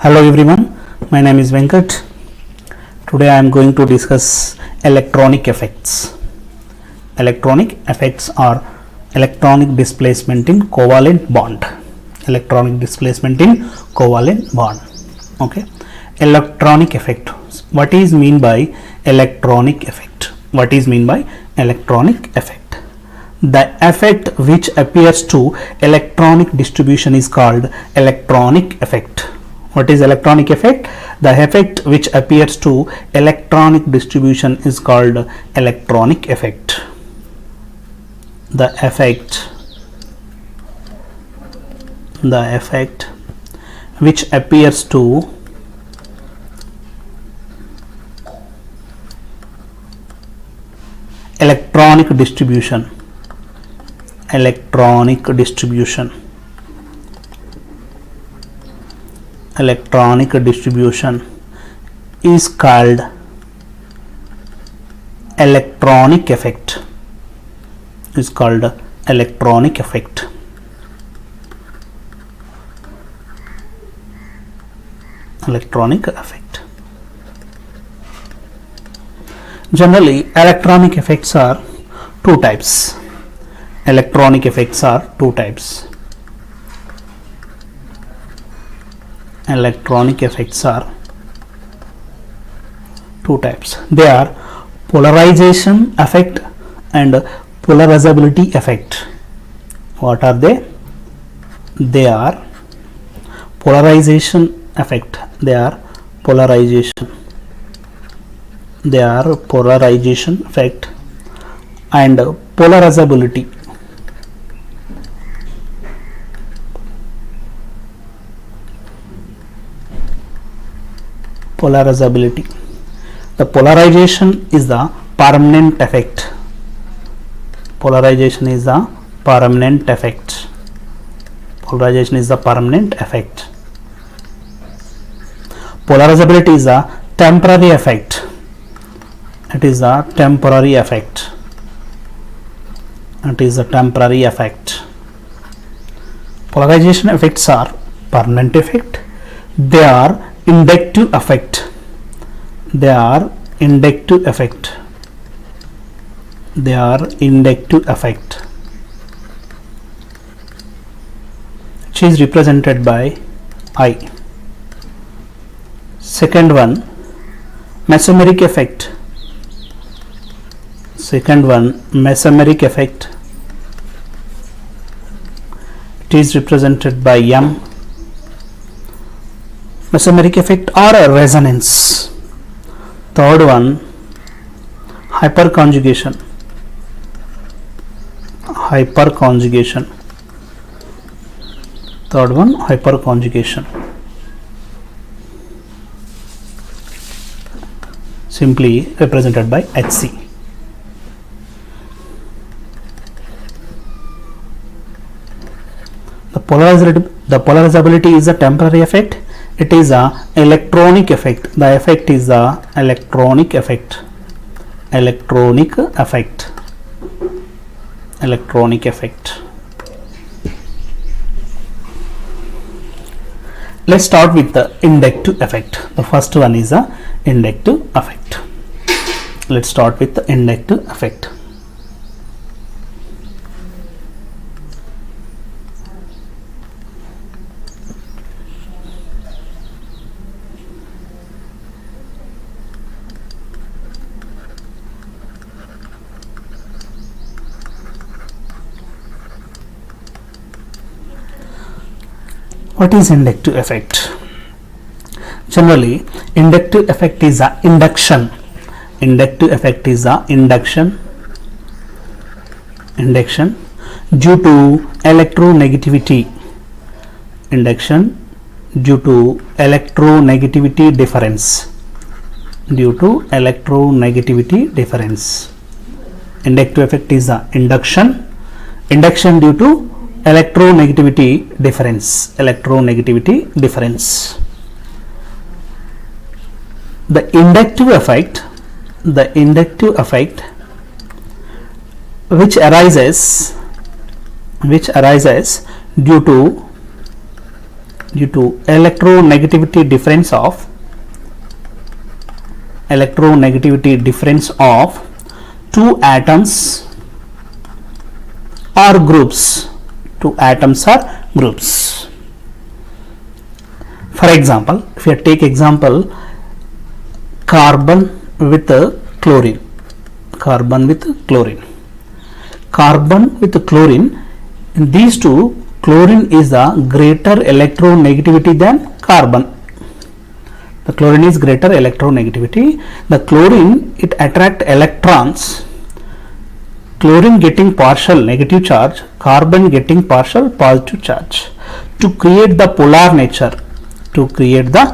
Hello everyone, my name is Venkat. Today I am going to discuss electronic effects. Electronic effects are electronic displacement in covalent bond. Electronic displacement in covalent bond. Okay. Electronic effect. What is mean by electronic effect? What is mean by electronic effect? The effect which appears to electronic distribution is called electronic effect. What is electronic effect? The effect which appears to electronic distribution is called electronic effect. The effect which appears to electronic distribution is called electronic effect. Generally, electronic effects are two types. Electronic effects are two types. They are polarization effect and polarizability effect. What are they? They are polarization effect. They are polarization effect and polarizability. The polarization is the permanent effect. Polarization is the permanent effect. Polarizability is a temporary effect. It is a temporary effect. Polarization effects are permanent effect. They are inductive effect. Which is represented by I. Second one, mesomeric effect. It is represented by M. Mesomeric effect or a resonance. Third one, hyperconjugation. Simply represented by HC. The polarizability is a temporary effect. It is a electronic effect. The effect is a electronic effect. Let's start with the inductive effect. The first one is a inductive effect. Let's start with the inductive effect. What is inductive effect? Generally, inductive effect is a induction. Due to electronegativity. difference. Inductive effect is a induction due to electronegativity difference. The inductive effect which arises due to due to electronegativity difference of two atoms or groups. Two atoms or groups. For example, if you take example carbon with chlorine, carbon with chlorine, in these two, chlorine is the greater electronegativity than carbon. The chlorine is greater electronegativity. The chlorine, it attract electrons. Chlorine getting partial negative charge, carbon getting partial positive charge, to create the polar nature. To develop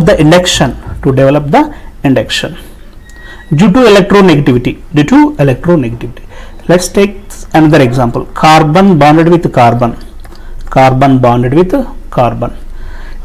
the induction. Due to electronegativity. Let's take another example. Carbon bonded with carbon.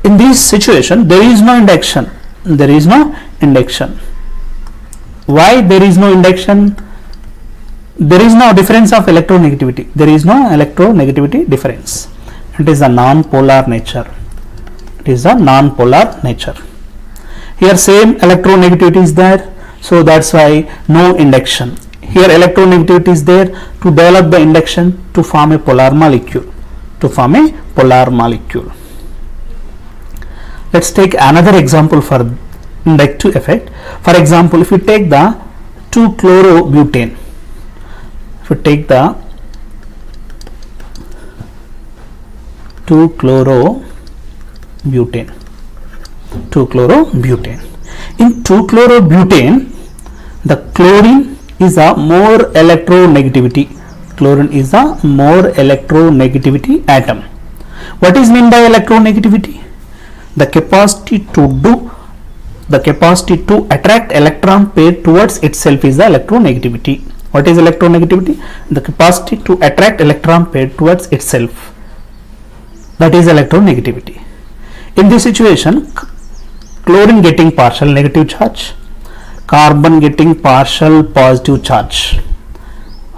In this situation, there is no induction. Why there is no induction? There is no difference of electronegativity. Difference. It is a non-polar nature. Here same electronegativity is there, so that's why no induction. Here electronegativity is there to develop the induction to form a polar molecule. Let's take another example for inductive effect. For example, if you take the 2-chlorobutane, in 2-chlorobutane, the chlorine is a more electronegativity atom. What is mean by electronegativity? The capacity to attract electron pair towards itself is the electronegativity. What is electronegativity? The capacity to attract electron pair towards itself. That is electronegativity. In this situation, chlorine getting partial negative charge, carbon getting partial positive charge.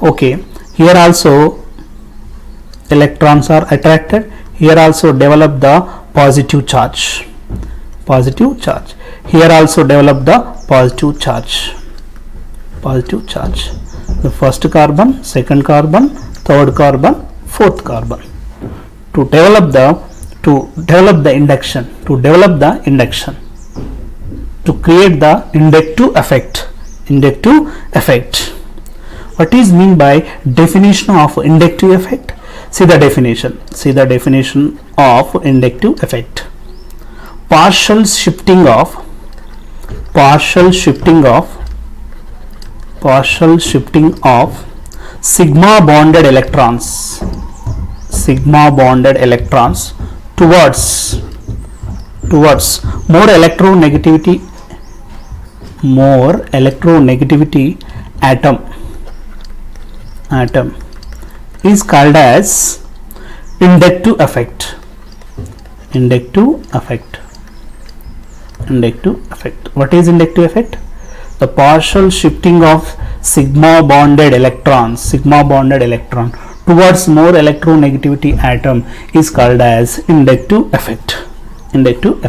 Okay, here also electrons are attracted. Here also develop the positive charge. Here also develop the positive charge. The first carbon, second carbon, third carbon, fourth carbon. To develop the induction, to create the inductive effect. What is mean by definition of inductive effect? See the definition of inductive effect. Partial shifting of sigma bonded electrons towards more electronegativity atom is called as inductive effect. What is inductive effect? The partial shifting of sigma bonded electron towards more electronegativity atom is called as inductive effect. Inductive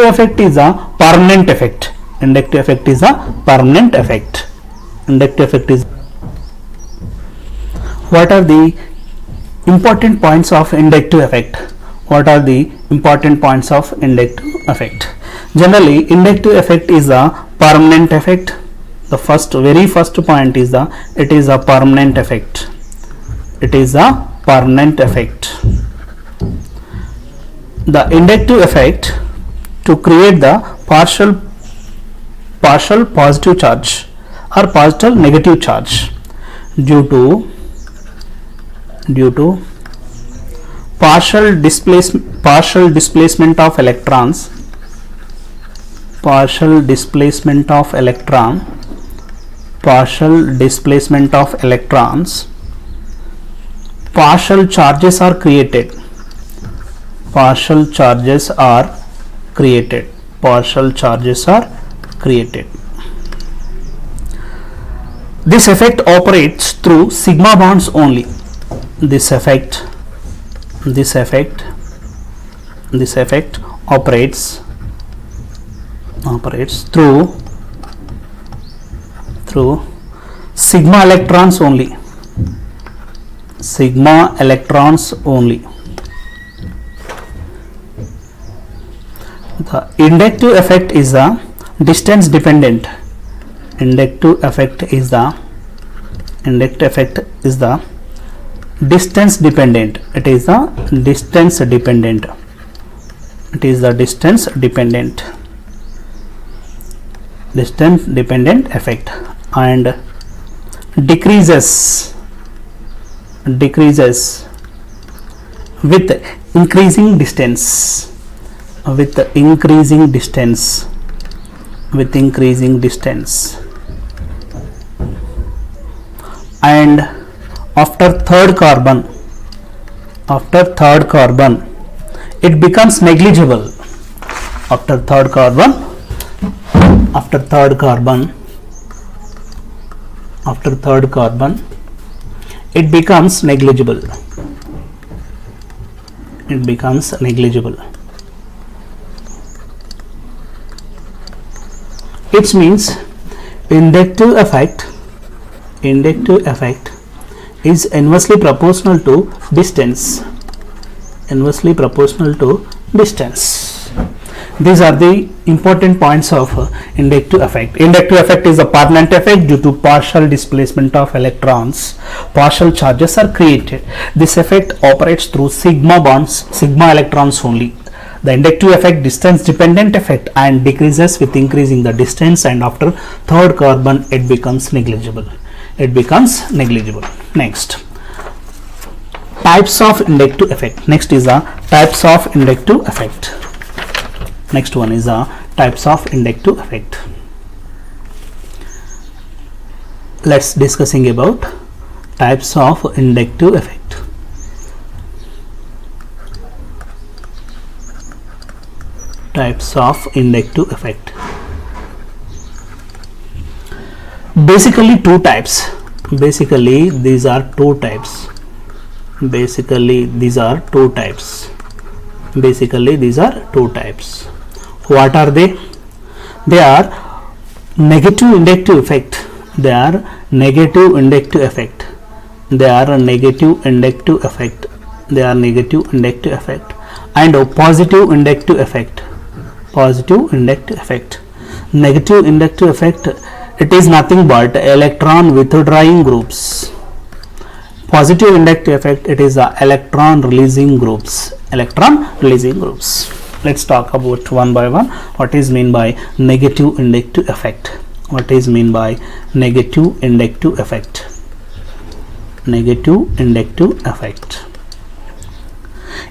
effect is a permanent effect. What are the important points of inductive effect? Generally, inductive effect is a permanent effect. The very first point is it is a permanent effect. The inductive effect to create the partial positive charge or partial negative charge due to partial displacement of electrons, partial charges are created. This effect operates through sigma bonds only. This effect operates through sigma electrons only. The inductive effect is the distance dependent. Inductive effect is the distance dependent. It is the distance dependent effect, and decreases with increasing distance. And after third carbon it becomes negligible. After third carbon it becomes negligible. It means inductive effect is inversely proportional to distance. These are the important points of inductive effect. Inductive effect is a permanent effect due to partial displacement of electrons. Partial charges are created. This effect operates through sigma electrons only. The inductive effect distance dependent effect and decreases with increasing the distance, and after third carbon it becomes negligible. Next, types of inductive effect. Next is the types of inductive effect. Next one is the types of inductive effect. Let's discussing about types of inductive effect. Types of inductive effect. Basically two types. These are two types. What are they? They are negative inductive effect. Negative inductive effect and a positive inductive effect. Negative inductive effect, it is nothing but electron withdrawing groups. Positive inductive effect, it is the electron releasing groups. Let's talk about one by one. What is mean by negative inductive effect? Negative inductive effect.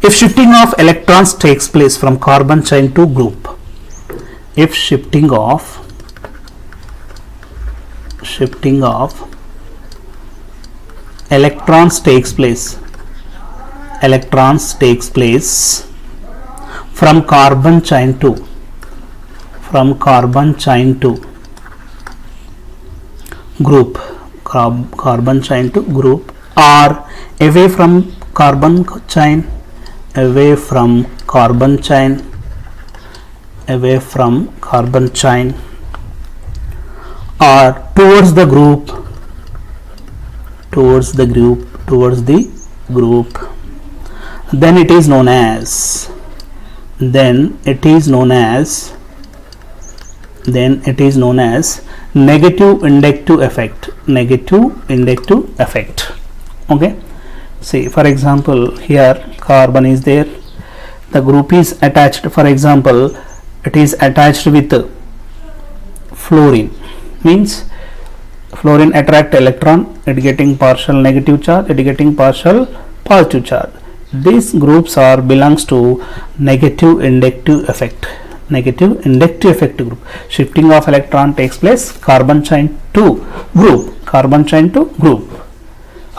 If shifting of electrons takes place from carbon chain to group, shifting of electrons takes place from carbon chain to group, or away from carbon chain, or towards the group, then it is known as negative inductive effect. Okay, see, for example, here carbon is there, the group is attached. For example, it is attached with fluorine, means fluorine attract electron, it getting partial negative charge, it getting partial positive charge. These groups are belongs to negative inductive effect group. Shifting of electron takes place carbon chain to group,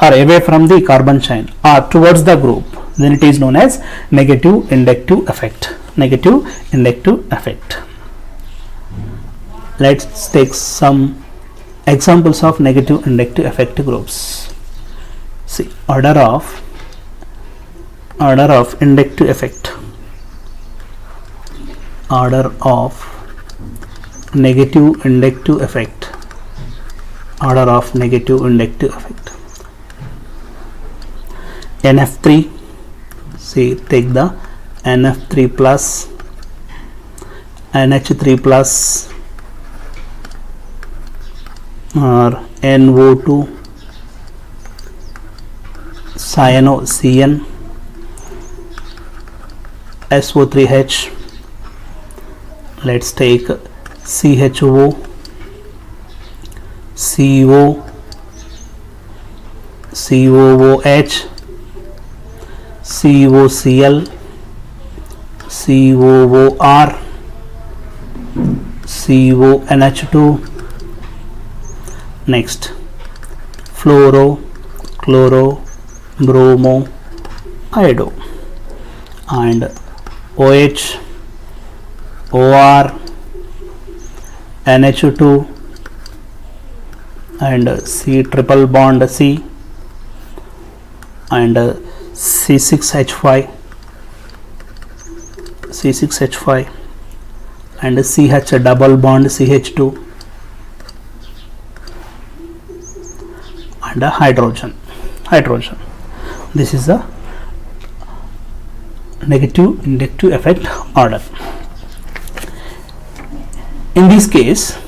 or away from the carbon chain or towards the group, then it is known as negative inductive effect. Let's take some Examples of negative inductive effect groups. See, order of inductive effect, order of negative inductive effect, order of negative inductive effect. NF3, see, take the NF3 plus, NH3 plus, or NO2, CN, SO3H. Let's take CHO, CO, COOH, COCl, COOR, CONH2. Next, fluoro, chloro, bromo, iodo, and OH, OR, NH2, and C triple bond C, and C6H5, and CH double bond CH2, and a hydrogen. This is the negative inductive effect order. In this case,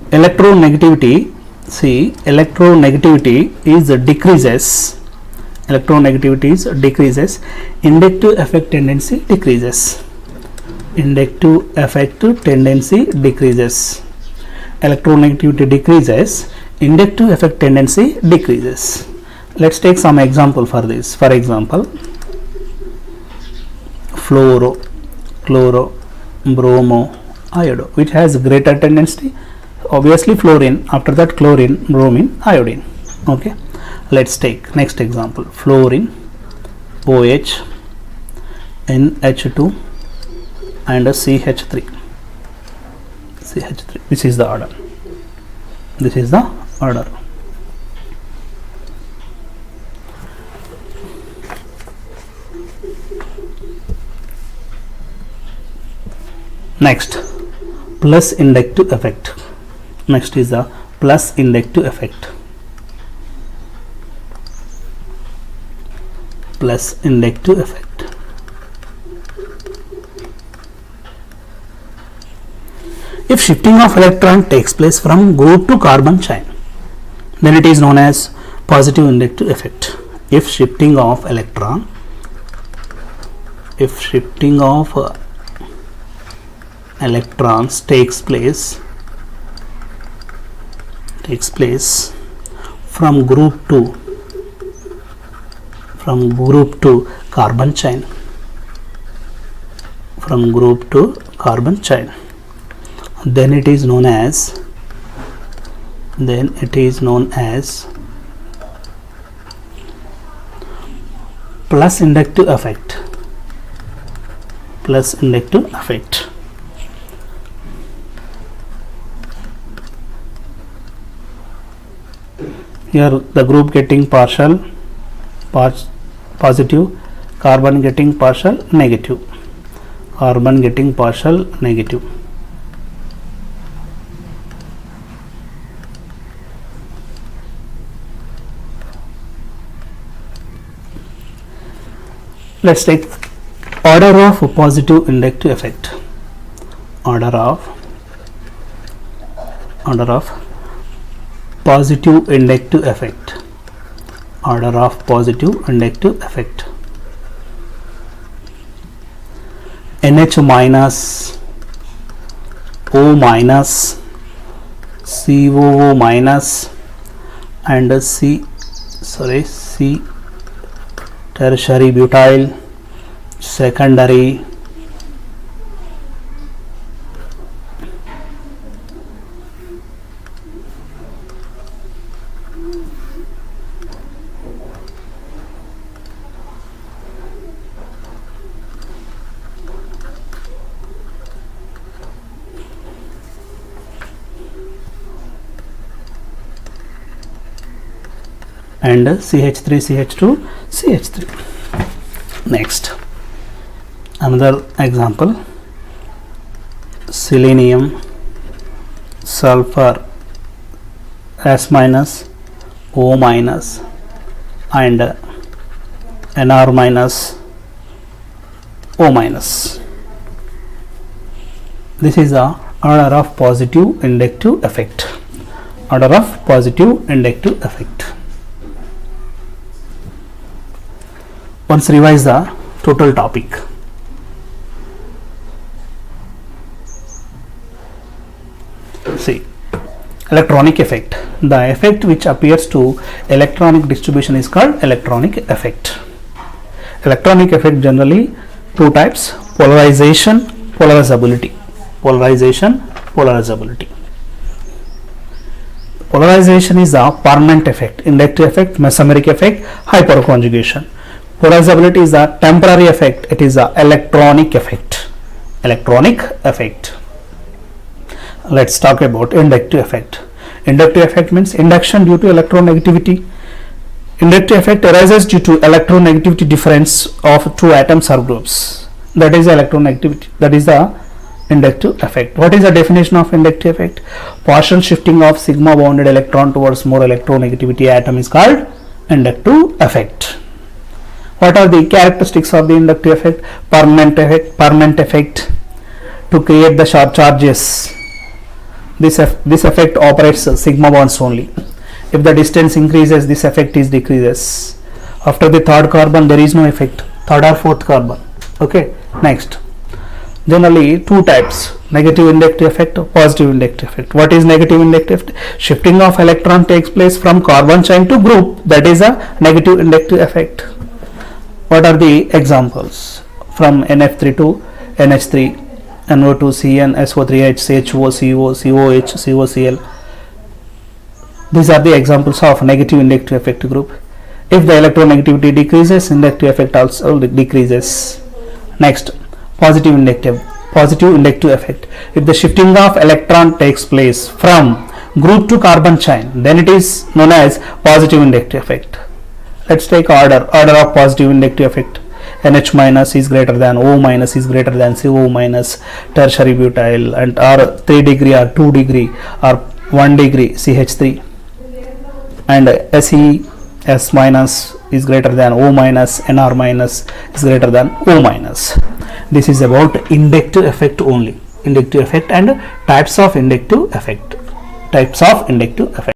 electronegativity, see, electronegativity is decreases, inductive effect tendency decreases, electronegativity decreases, inductive effect tendency decreases. Let's take some example for this. For example, fluoro, chloro, bromo, iodo, which has greater tendency, obviously fluorine, after that chlorine, bromine, iodine. Okay, let's take next example, fluorine, OH, NH2, and a CH3. This is the order. Next, plus inductive effect. Next is the plus inductive effect. If shifting of electron takes place from group to carbon chain, then it is known as positive inductive effect. If shifting of electrons takes place from group to carbon chain, then it is known as plus inductive effect. Here the group getting partial positive, carbon getting partial negative. Let's take order of positive inductive effect. Order of positive inductive effect. NH minus, O minus, COO minus, and C tertiary butyl, secondary, and CH3 CH2 CH3. Next, another example, selenium, sulfur, S minus, O minus, and Nr minus, O minus. This is the order of positive inductive effect. Order of positive inductive effect. Once revise the total topic. See, electronic effect. The effect which appears to electronic distribution is called electronic effect. Electronic effect generally two types: polarization, polarizability. Polarization, polarizability. Polarization is a permanent effect, inductive effect, mesomeric effect, hyperconjugation. Polarizability is a temporary effect, it is a electronic effect. Electronic effect. Let's talk about inductive effect. Inductive effect means induction due to electronegativity. Inductive effect arises due to electronegativity difference of two atoms or groups. That is electronegativity. That is the inductive effect. What is the definition of inductive effect? Partial shifting of sigma bonded electron towards more electronegativity atom is called inductive effect. What are the characteristics of the inductive effect? Permanent effect. Permanent effect to create the sharp charges. This effect operates sigma bonds only. If the distance increases, this effect is decreases. After the third carbon, there is no effect. Third or fourth carbon. Okay. Next, generally two types: negative inductive effect, positive inductive effect. What is negative inductive effect? Shifting of electron takes place from carbon chain to group. That is a negative inductive effect. What are the examples? From NF3 to NH3, NO2, CN, SO3H, CHO, CO, COH, COCl. These are the examples of negative inductive effect group. If the electronegativity decreases, inductive effect also decreases. Next, positive inductive effect. If the shifting of electron takes place from group to carbon chain, then it is known as positive inductive effect. Let's take order of positive inductive effect. NH minus is greater than O minus is greater than CO minus, tertiary butyl, and or 3 degree or 2 degree or 1 degree CH3, and Se S minus is greater than O minus, Nr minus is greater than O minus. This is about inductive effect only. Inductive effect and types of inductive effect. Types of inductive effect.